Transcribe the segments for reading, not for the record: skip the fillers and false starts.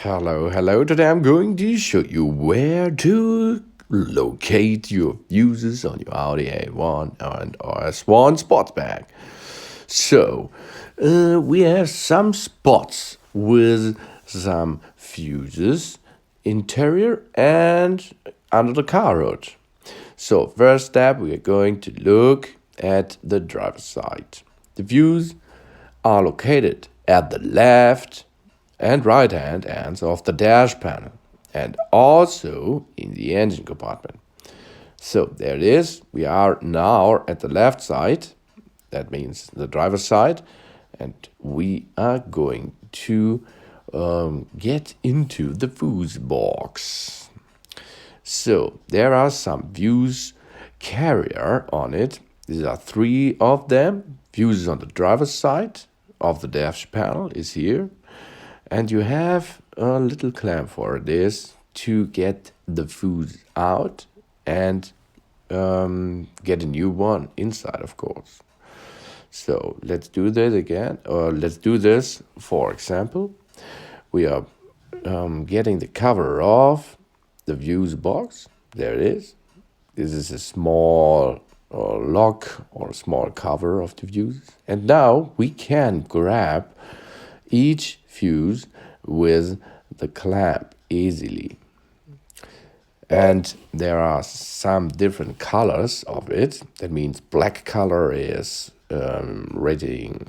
Hello. Today I'm going to show you where to locate your fuses on your Audi A1 and RS1 Sportback. So, we have some spots with some fuses, interior and under the car hood. So, first step, we are going to look at the driver's side. The fuses are located at the left and right hand ends of the dash panel and also in the engine compartment. So there it is. We are now at the left side. That means the driver's side. And we are going to get into the fuse box. So there are some fuse carrier on it. These are 3 of them. Fuses on the driver's side of the dash panel is here. And you have a little clamp for this to get the fuse out and get a new one inside, of course. So let's do this again, or let's do this. For example, we are getting the cover off the fuse box. There it is. This is a small lock or a small cover of the fuse. And now we can grab each fuse with the clamp easily. And there are some different colors of it. That means black color is rating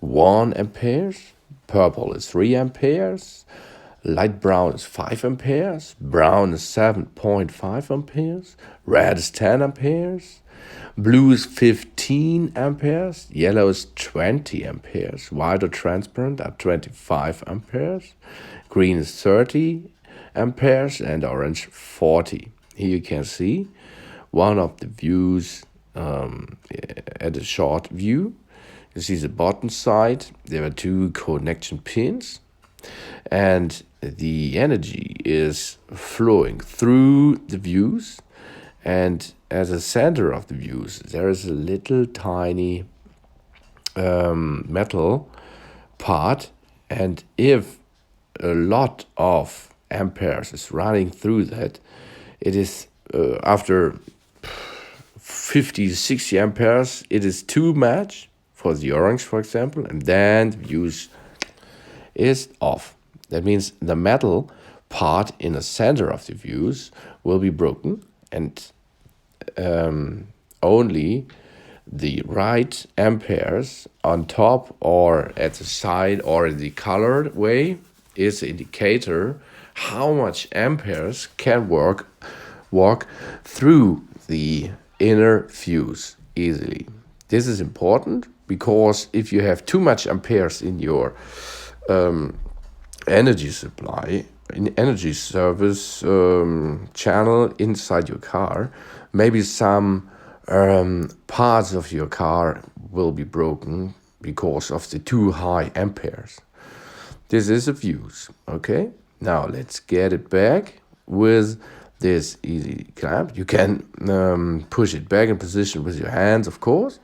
1 amperes, purple is 3 amperes, light brown is 5 amperes, brown is 7.5 amperes, red is 10 amperes, blue is 15 amperes, yellow is 20 amperes, white or transparent are 25 amperes, green is 30 amperes, and orange 40. Here you can see one of the views at a short view. You see the bottom side, there are 2 connection pins, and the energy is flowing through the views. And as a center of the views, there is a little tiny metal part. And if a lot of amperes is running through that, it is after 50, 60 amperes, it is too much for the orange, for example, and then the fuse is off. That means the metal part in the center of the fuse will be broken, and only the right amperes on top or at the side or in the colored way is the indicator how much amperes can walk through the inner fuse easily. This is important because if you have too much amperes in your energy supply, in energy service channel inside your car, maybe some parts of your car will be broken because of the too high amperes. This is a fuse, okay? Now let's get it back with this easy clamp. You can push it back in position with your hands, of course,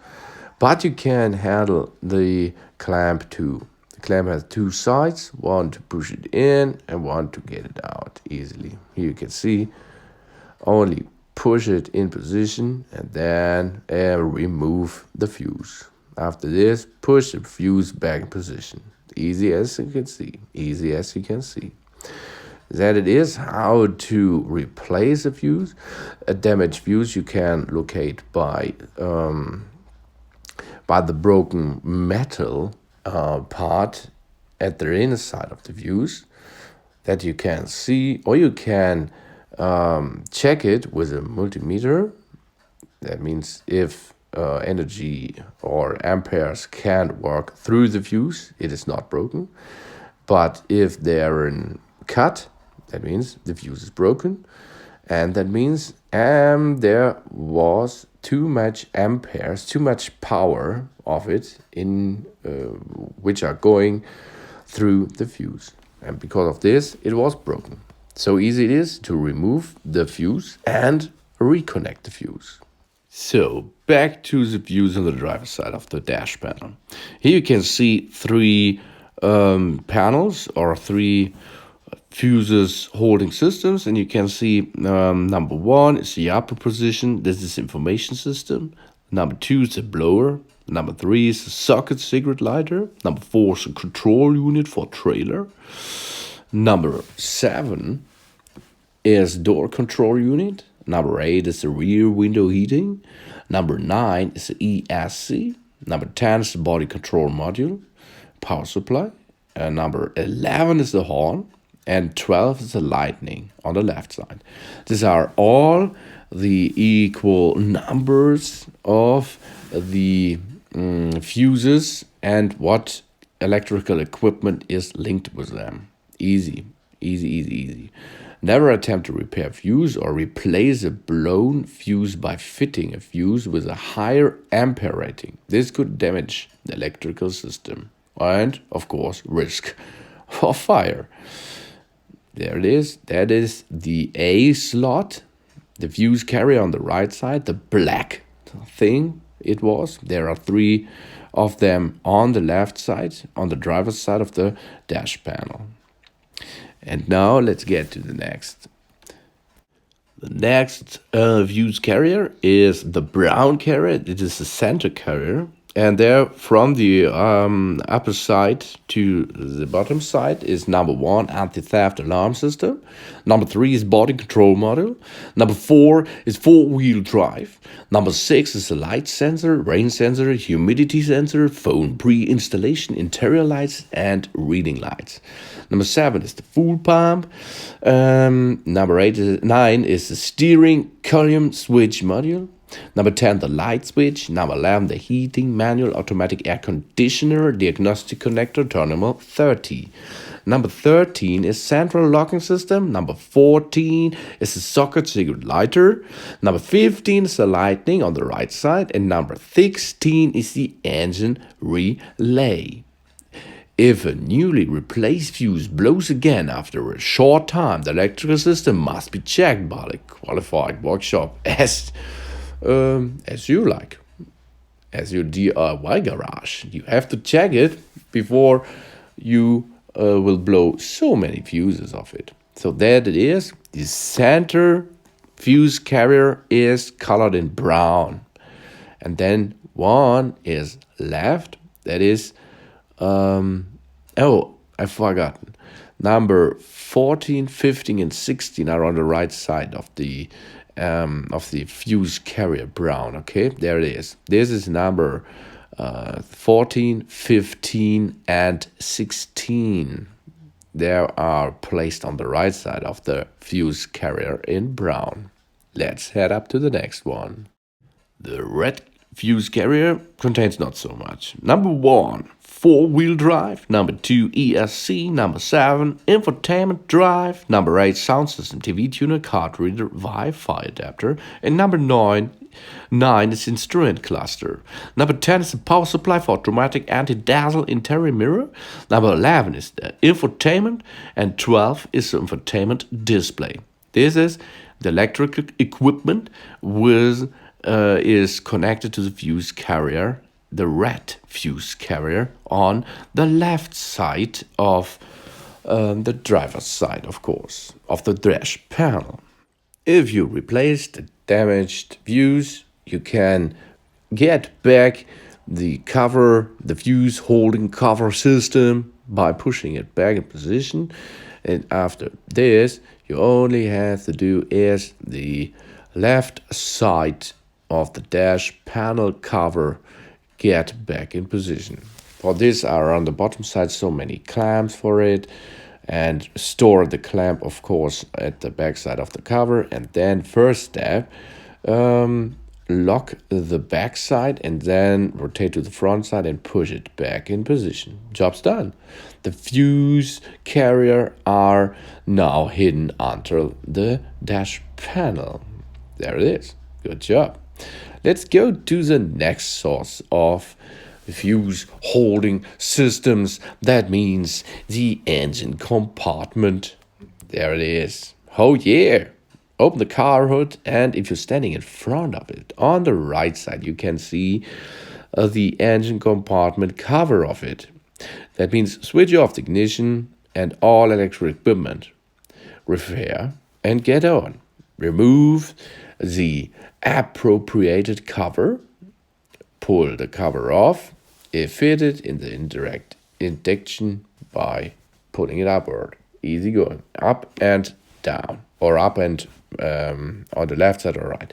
but you can handle the clamp too. The clamp has 2 sides, one to push it in and one to get it out easily. Here you can see, only push it in position and then remove the fuse. After this, push the fuse back in position. Easy as you can see. That it is how to replace a fuse. A damaged fuse you can locate by the broken metal part at the inner side of the fuse that you can see, or you can check it with a multimeter. That means if energy or amperes can work through the fuse, it is not broken. But if they're in cut, that means the fuse is broken, and that means there was too much amperes, too much power of it in which are going through the fuse, and because of this it was broken. So easy it is to remove the fuse and reconnect the fuse. So back to the views on the driver's side of the dash panel. Here you can see 3 panels or 3 fuses holding systems, and you can see number 1 is the upper position. This is information system. Number 2 is the blower. Number 3 is the socket cigarette lighter. Number 4 is the control unit for trailer. Number 7 is door control unit. Number 8 is the rear window heating. Number 9 is the ESC. Number 10 is the body control module, power supply. Number 11 is the horn. And 12 is the lightning on the left side. These are all the equal numbers of the fuses and what electrical equipment is linked with them. Easy, easy, easy, easy. Never attempt to repair a fuse or replace a blown fuse by fitting a fuse with a higher ampere rating. This could damage the electrical system and, of course, risk of fire. There it is. That is the A slot, the fuse carrier on the right side, the black thing it was. There are 3 of them on the left side, on the driver's side of the dash panel. And now let's get to the next. The next fuse carrier is the brown carrier. It is the center carrier. And there, from the upper side to the bottom side, is number 1, anti-theft alarm system. Number 3 is body control module. Number 4 is 4-wheel drive. Number 6 is a light sensor, rain sensor, humidity sensor, phone pre-installation, interior lights, and reading lights. Number 7 is the fuel pump. Number 9 is the steering column switch module. Number 10, the light switch. Number 11, the heating manual automatic air conditioner diagnostic connector terminal 30. Number 13 is central locking system. Number 14 is the socket cigarette lighter. Number 15 is the lightning on the right side. And number 16 is the engine relay. If a newly replaced fuse blows again after a short time, the electrical system must be checked by a qualified workshop as you like, as your DIY garage. You have to check it before you will blow so many fuses of it. So that it is. The center fuse carrier is colored in brown, and then 1 is left. That is, oh, I forgot. Number 14, 15, and 16 are on the right side of the fuse carrier brown. Okay, there it is. This is number 14, 15, and 16. They are placed on the right side of the fuse carrier in brown. Let's head up to the next one. The red fuse carrier contains not so much. Number 1, 4-wheel drive. Number 2, ESC. Number 7, infotainment drive. Number 8, sound system, TV tuner, card reader, Wi-Fi adapter. And number 9 is instrument cluster. Number 10 is the power supply for automatic anti-dazzle interior mirror. Number 11 is the infotainment. And 12 is the infotainment display. This is the electrical equipment with is connected to the fuse carrier, the red fuse carrier, on the left side of the driver's side, of course, of the dash panel. If you replace the damaged fuse, you can get back the cover, the fuse holding cover system, by pushing it back in position. And after this, you only have to do is the left side of the dash panel cover get back in position. For this are on the bottom side so many clamps for it, and store the clamp, of course, at the back side of the cover. And then first step, lock the back side and then rotate to the front side and push it back in position. Job's done. The fuse carrier are now hidden under the dash panel. There it is. Good job. Let's go to the next source of fuse holding systems. That means the engine compartment. There it is. Oh yeah. Open the car hood, and if you're standing in front of it, on the right side, you can see the engine compartment cover of it. That means switch off the ignition and all electric equipment. repair and get on. Remove the appropriated cover, pull the cover off, fit it in the indirect induction by pulling it upward. Easy going, up and down, or up and on the left side or right.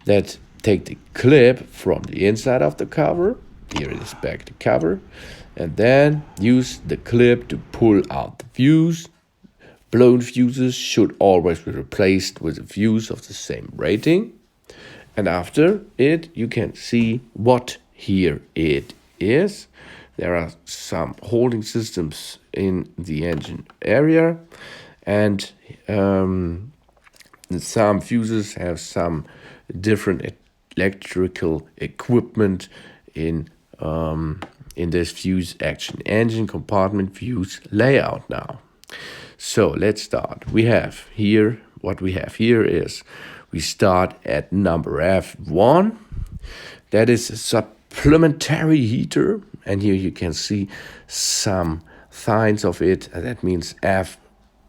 That take the clip from the inside of the cover. Here it is back the cover, and then use the clip to pull out the fuse. Blown fuses should always be replaced with a fuse of the same rating. And after it, you can see what here it is. There are some holding systems in the engine area, and some fuses have some different electrical equipment in this fuse action engine compartment fuse layout now. So let's start. We have here, what we have here is, we start at number F1. That is a supplementary heater, and here you can see some signs of it. That means F1,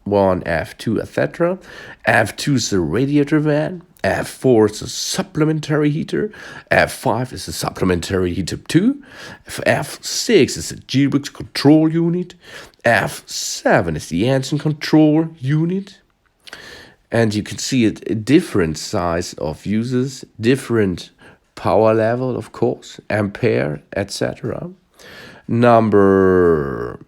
F2, etc. F2 is the radiator van. F4 is a supplementary heater. F5 is a supplementary heater too. F6 is a gearbox control unit. F7 is the engine control unit. And you can see a different size of fuses, different power level, of course, ampere, etc. Number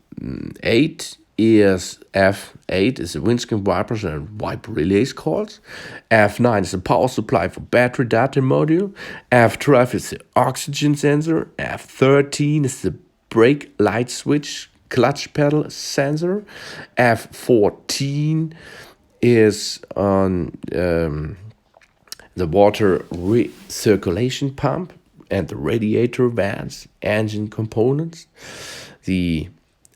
8 is F8 is the windscreen wipers and wiper relays calls. F9 is the power supply for battery data module. F12 is the oxygen sensor. F13 is the brake light switch clutch pedal sensor. F14 is on the water recirculation pump and the radiator vents, engine components. The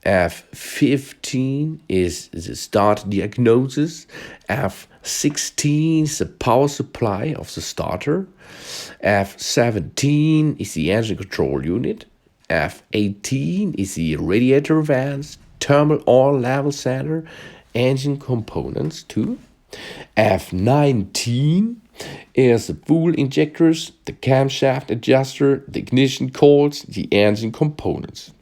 F15 is the start diagnosis. F16 is the power supply of the starter. F17 is the engine control unit. F18 is the radiator vents, thermal oil level center, engine components too. F19 is the fuel injectors, the camshaft adjuster, the ignition coils, the engine components.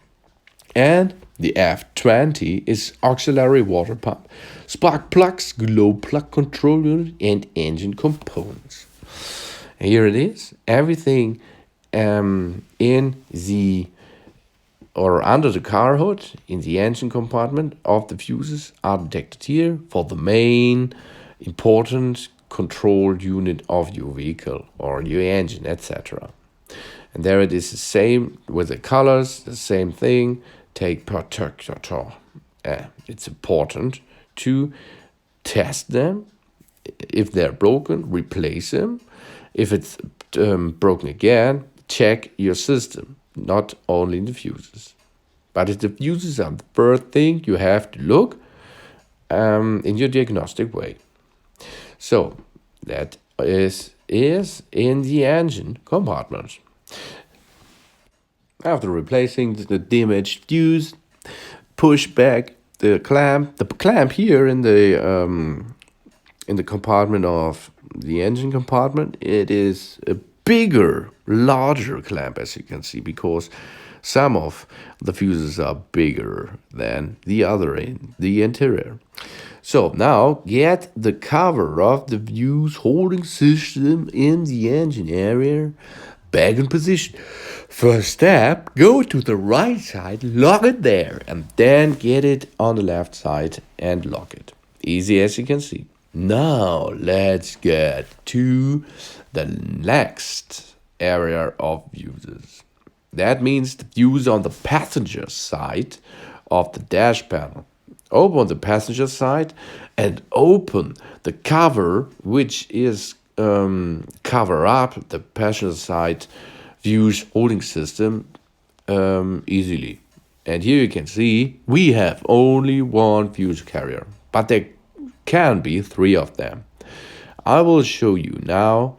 And the F20 is auxiliary water pump, spark plugs, glow plug control unit, and engine components. And here it is. Everything in the or under the car hood in the engine compartment of the fuses are detected here for the main important control unit of your vehicle or your engine, etc. And there it is, the same with the colors, the same thing. Take protector. It's important to test them. If they're broken, replace them. If it's broken again, check your system, not only the fuses. But if the fuses are the first thing, you have to look in your diagnostic way. So that is in the engine compartment. After replacing the damaged fuse, push back the clamp. The clamp here in the compartment of the engine compartment, it is a bigger, larger clamp, as you can see, because some of the fuses are bigger than the other in the interior. So now get the cover of the fuse holding system in the engine area back in position. First step, go to the right side, lock it there, and then get it on the left side and lock it. Easy as you can see. Now let's get to the next area of fuses. That means the fuse on the passenger side of the dash panel. Open the passenger side and open the cover, which is cover up the passenger side fuse holding system easily. And here you can see we have only one fuse carrier, but there can be 3 of them. I will show you now.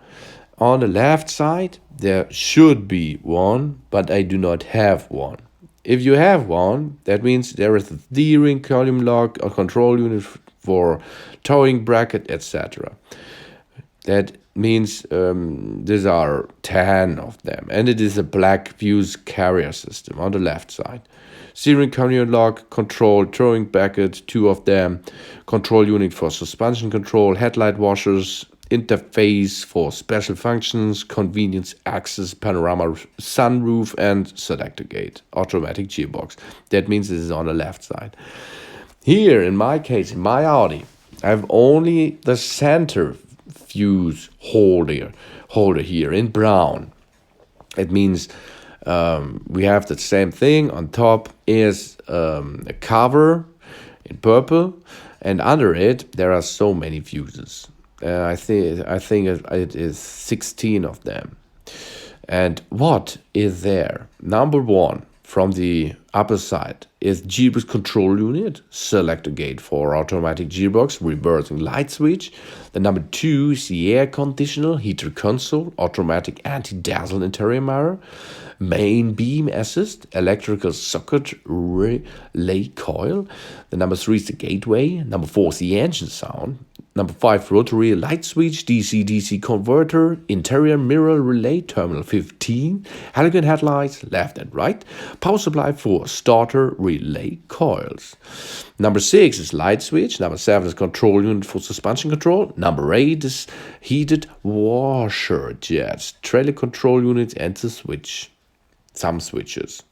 On the left side there should be one, but I do not have one. If you have one, that means there is a steering column lock or control unit for towing bracket, etc. That means these are 10 of them, and it is a black fuse carrier system on the left side. Steering column lock, control, towing bracket, 2 of them, control unit for suspension control, headlight washers, interface for special functions, convenience access, panorama sunroof, and selector gate, automatic gearbox. That means this is on the left side. Here, in my case, in my Audi, I have only the center fuse holder here in brown. It means we have the same thing. On top is a cover in purple, and under it there are so many fuses. I think it is 16 of them. And what is there? Number 1 from the upper side is gearbox control unit, selector gate for automatic gearbox, reversing light switch. The number 2 is the air conditioner, heater console, automatic anti-dazzle interior mirror, main beam assist, electrical socket relay coil. The number 3 is the gateway. Number 4 is the engine sound. Number 5, rotary light switch, DC-DC converter, interior mirror relay, terminal 15, halogen headlights, left and right, power supply for starter relay coils. Number 6 is light switch. Number 7 is control unit for suspension control. Number 8 is heated washer jets, trailer control unit, and the switch. Some switches.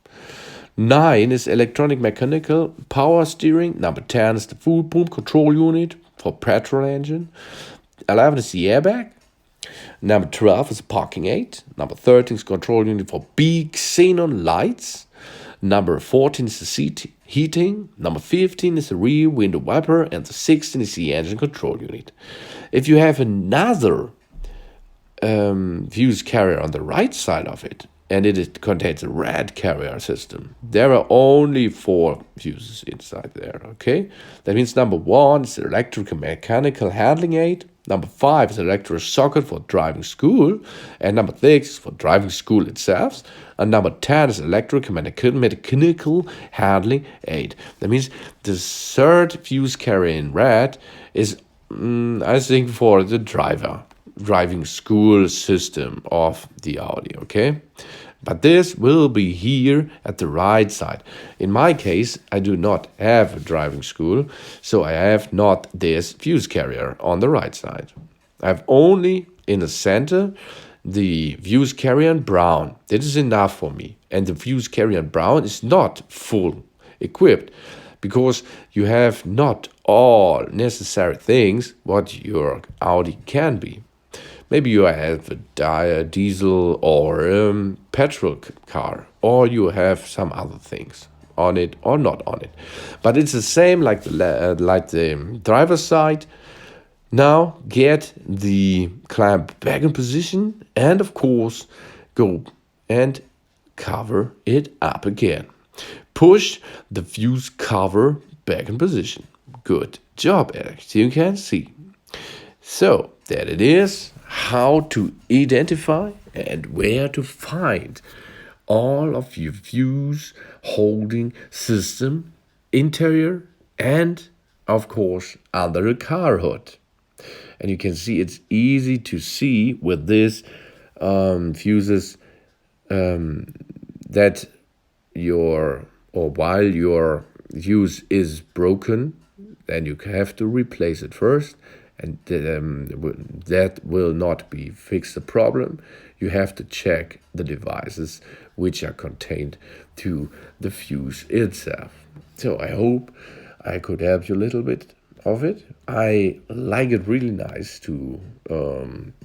9 is electronic mechanical power steering. Number 10 is the fuel pump control unit for petrol engine. 11 is the airbag. Number 12 is parking aid. Number 13 is control unit for big xenon lights. Number 14 is the seat heating. Number 15 is the rear window wiper. And the 16 is the engine control unit. If you have another fuse carrier on the right side of it, and it contains a red carrier system, there are only 4 fuses inside there, okay? That means number 1 is the electrical mechanical handling aid. Number 5 is electrical socket for driving school. And number 6 is for driving school itself. And number 10 is electrical mechanical handling aid. That means the 3rd fuse carrier in red is, I think, for the driving school system of the Audi, okay? But this will be here at the right side. In my case, I do not have a driving school, so I have not this fuse carrier on the right side. I have only in the center the fuse carrier in brown. That is enough for me. And the fuse carrier in brown is not full equipped, because you have not all necessary things what your Audi can be. Maybe you have a diesel or petrol car, or you have some other things on it or not on it. But it's the same like the driver's side. Now get the clamp back in position, and of course go and cover it up again. Push the fuse cover back in position. Good job, as you can see. So that it is how to identify and where to find all of your fuse holding system, interior, and of course under the car hood. And you can see it's easy to see with this fuses that while your fuse is broken, then you have to replace it first. And that will not be fix the problem. You have to check the devices which are contained to the fuse itself. So I hope I could help you a little bit of it. I like it really nice to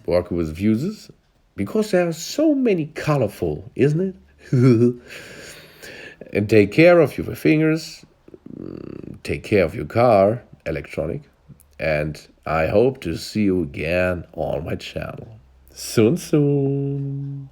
work with fuses, because there are so many colorful, isn't it? And take care of your fingers, take care of your car, electronic. And I hope to see you again on my channel. Soon.